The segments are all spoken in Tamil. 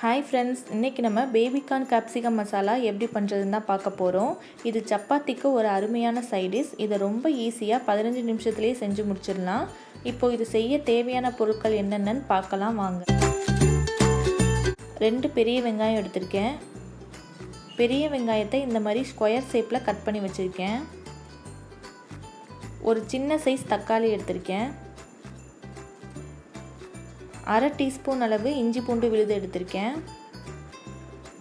ஹாய் ஃப்ரெண்ட்ஸ், இன்றைக்கி நம்ம பேபிகார்ன் கேப்சிகம் மசாலா எப்படி பண்ணுறதுன்னு தான் பார்க்க போகிறோம். இது சப்பாத்திக்கு ஒரு அருமையான சைடிஷ். இதை ரொம்ப ஈஸியாக 15 நிமிஷத்துலேயே செஞ்சு முடிச்சிடலாம். இப்போது இது செய்ய தேவையான பொருட்கள் என்னென்னு பார்க்கலாம் வாங்க. 2 பெரிய வெங்காயம் எடுத்திருக்கேன். பெரிய வெங்காயத்தை இந்த மாதிரி ஸ்கொயர் ஷேப்பில் கட் பண்ணி வச்சுருக்கேன். ஒரு சின்ன சைஸ் தக்காளி எடுத்திருக்கேன். 1/2 டீஸ்பூன் அளவு இஞ்சி பூண்டு விழுது எடுத்திருக்கேன்.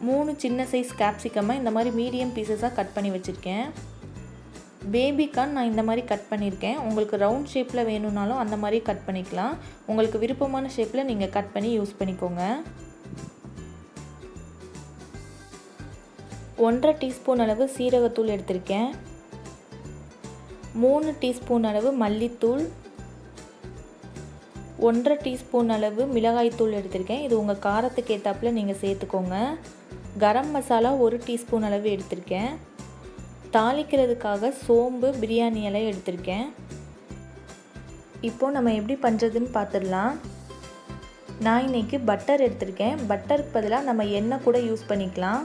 3 சின்ன சைஸ் கேப்சிகமை இந்த மாதிரி மீடியம் பீசஸாக கட் பண்ணி வச்சுருக்கேன். பேபிகார்ன் நான் இந்த மாதிரி கட் பண்ணியிருக்கேன். உங்களுக்கு ரவுண்ட் ஷேப்பில் வேணும்னாலும் அந்த மாதிரி கட் பண்ணிக்கலாம். உங்களுக்கு விருப்பமான ஷேப்பில் நீங்கள் கட் பண்ணி யூஸ் பண்ணிக்கோங்க. 1/2 டீஸ்பூன் அளவு சீரகத்தூள் எடுத்திருக்கேன். 3 டீஸ்பூன் அளவு மல்லித்தூள், 1/2 டீஸ்பூன் அளவு மிளகாய்த்தூள் எடுத்திருக்கேன். இது உங்கள் காரத்துக்கு ஏற்றாப்புல நீங்கள் சேர்த்துக்கோங்க. கரம் மசாலா 1 டீஸ்பூன் அளவு எடுத்திருக்கேன். தாளிக்கிறதுக்காக சோம்பு, பிரியாணி இலை எடுத்திருக்கேன். இப்போது நம்ம எப்படி பண்ணுறதுன்னு பார்த்துடலாம். நான் இன்றைக்கி பட்டர் எடுத்திருக்கேன். பட்டருக்கு பதிலாக நம்ம எண்ணெய் கூட யூஸ் பண்ணிக்கலாம்.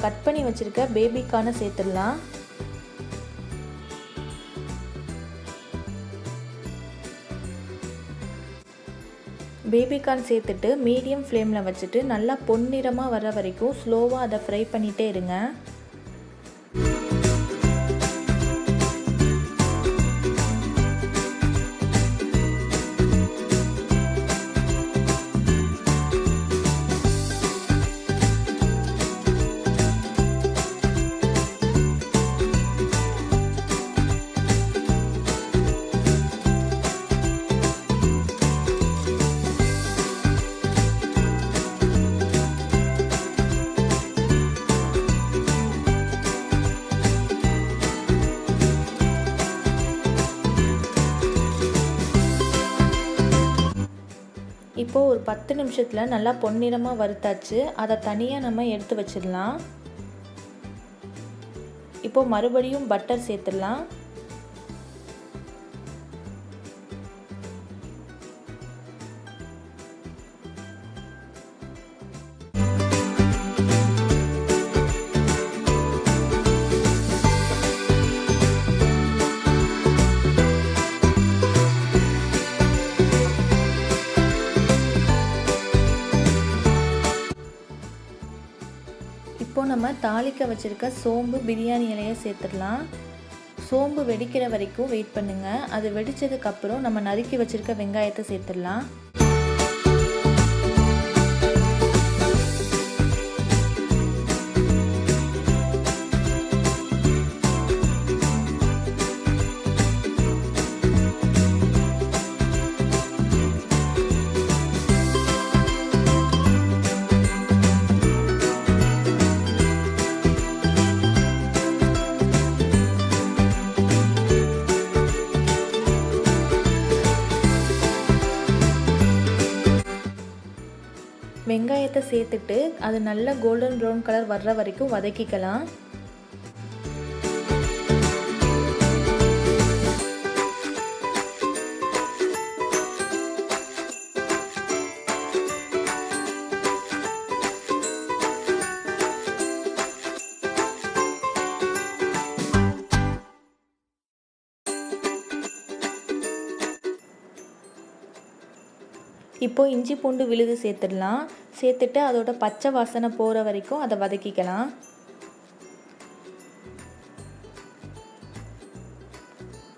கட் பண்ணி வச்சுருக்க பேபிகார்னை சேர்த்துடலாம். பேபிகார்ன் சேர்த்துட்டு மீடியம் ஃப்ளேமில் வச்சுட்டு நல்லா பொன்னிறமாக வர வரைக்கும் ஸ்லோவாக அதை ஃப்ரை பண்ணிகிட்டே இருங்க. இப்போது ஒரு 10 நிமிஷத்தில் நல்லா பொன்னிறமாக வறுத்தாச்சு. அதை தனியாக நம்ம எடுத்து வச்சிடலாம். இப்போது மறுபடியும் பட்டர் சேர்த்துடலாம். இப்போது நம்ம தாளிக்க வச்சுருக்க சோம்பு, பிரியாணி இலையை சேர்த்துடலாம். சோம்பு வெடிக்கிற வரைக்கும் வெயிட் பண்ணுங்கள். அது வெடித்ததுக்கப்புறம் நம்ம நறுக்கி வச்சுருக்க வெங்காயத்தை சேர்த்துடலாம். வெங்காயத்தை சேர்த்துட்டு அது நல்ல கோல்டன் ப்ரௌன் கலர் வர்ற வரைக்கும் வதக்கிக்கலாம். இப்போது இஞ்சி பூண்டு விழுது சேர்த்துடலாம். சேர்த்துட்டு அதோட பச்சை வாசனை போகிற வரைக்கும் அதை வதக்கிக்கலாம்.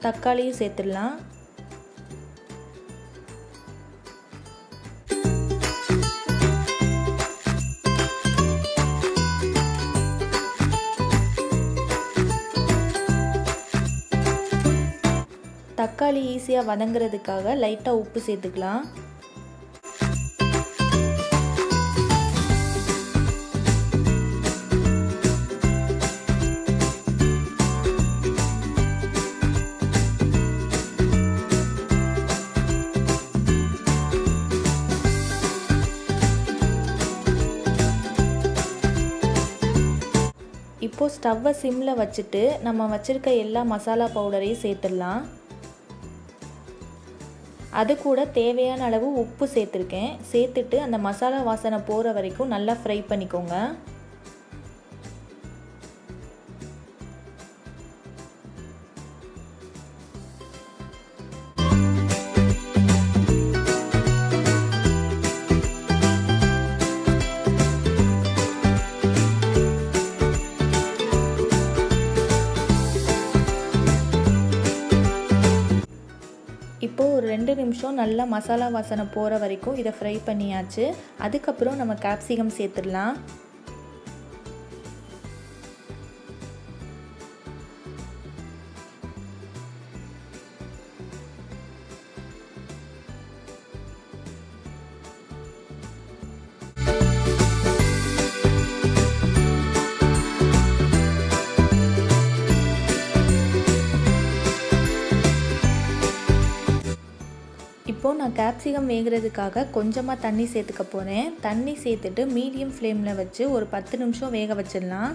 தக்காளியும் சேர்த்துடலாம். தக்காளி ஈஸியாக வதங்கிறதுக்காக லைட்டாக உப்பு சேர்த்துக்கலாம். இப்போது ஸ்டவ்வை சிம்மில் வச்சுட்டு நம்ம வச்சுருக்க எல்லா மசாலா பவுடரையும் சேர்த்துடலாம். அது கூட தேவையான அளவு உப்பு சேர்த்துருக்கேன். சேர்த்துட்டு அந்த மசாலா வாசனை போகிற வரைக்கும் நல்லா ஃப்ரை பண்ணிக்கோங்க. இப்போது ஒரு 2 நிமிஷம் நல்லா மசாலா வாசனை போகிற வரைக்கும் இதை ஃப்ரை பண்ணியாச்சு. அதுக்கப்புறம் நம்ம கேப்சிகம் சேர்த்துடலாம். இப்போது நான் கேப்சிகம் வேகிறதுக்காக கொஞ்சமாக தண்ணி சேர்த்துக்க போகிறேன். தண்ணி சேர்த்துட்டு மீடியம் ஃப்ளேமில் வச்சு ஒரு 10 நிமிஷம் வேக வச்சிடலாம்.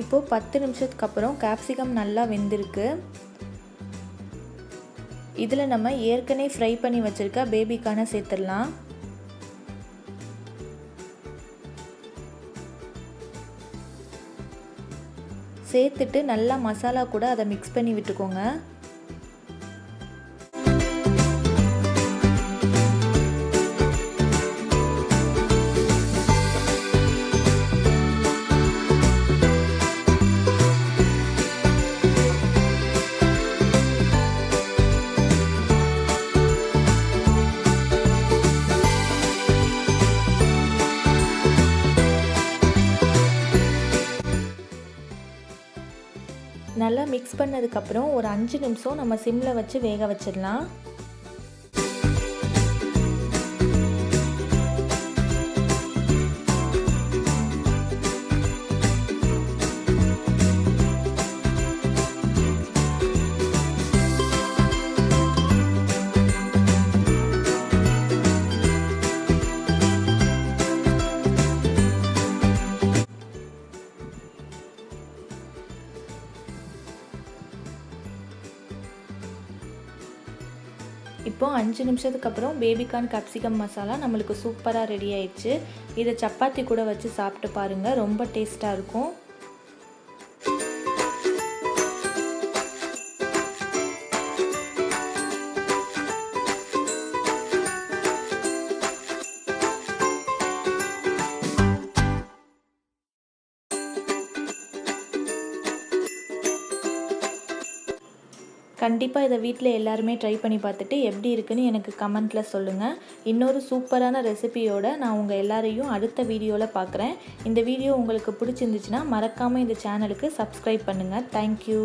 இப்போது 10 நிமிஷத்துக்கு அப்புறம் கேப்சிகம் நல்லா வெந்திருக்கு. இதில் நம்ம ஏற்கனவே ஃப்ரை பண்ணி வச்சுருக்க பேபிகார்னை சேர்த்துடலாம். சேர்த்துட்டு நல்லா மசாலா கூட அதை மிக்ஸ் பண்ணி விட்டுக்கோங்க. நல்லா மிக்ஸ் பண்ணதுக்கப்புறம் ஒரு 5 நிமிஷம் நம்ம சிம்மில் வச்சு வேக வச்சிடலாம். இப்போ 5 நிமிஷத்துக்கு அப்புறம் பேபிகார்ன் கேப்சிகம் மசாலா நம்மளுக்கு சூப்பராக ரெடி ஆயிடுச்சு. இதை சப்பாத்தி கூட வச்சு சாப்பிட்டு பாருங்கள், ரொம்ப டேஸ்ட்டாக இருக்கும். கண்டிப்பாக இதை வீட்டில் எல்லாருமே ட்ரை பண்ணி பார்த்துட்டு எப்படி இருக்குன்னு எனக்கு கமெண்ட்டில் சொல்லுங்கள். இன்னொரு சூப்பரான ரெசிபியோடு நான் உங்கள் எல்லாரையும் அடுத்த வீடியோவில் பார்க்குறேன். இந்த வீடியோ உங்களுக்கு பிடிச்சிருந்துச்சுன்னா மறக்காமல் இந்த சேனலுக்கு சப்ஸ்கிரைப் பண்ணுங்கள். தேங்க்யூ.